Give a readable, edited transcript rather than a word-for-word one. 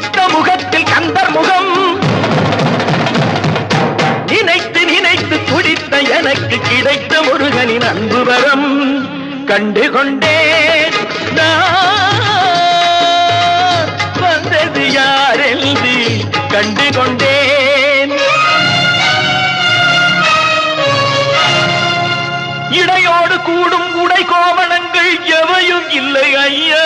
துடித்த முகத்தில் கந்தர் முகம் நினைத்து நினைத்து துடித்த எனக்கு கிடைத்த முருகனின் அன்பு வரம் கண்டு கொண்டேன் வந்தது யாரென்று கண்டு கொண்டேன் இடையோடு கூடும் உடை கோவணங்கள் எவையும் இல்லை ஐயா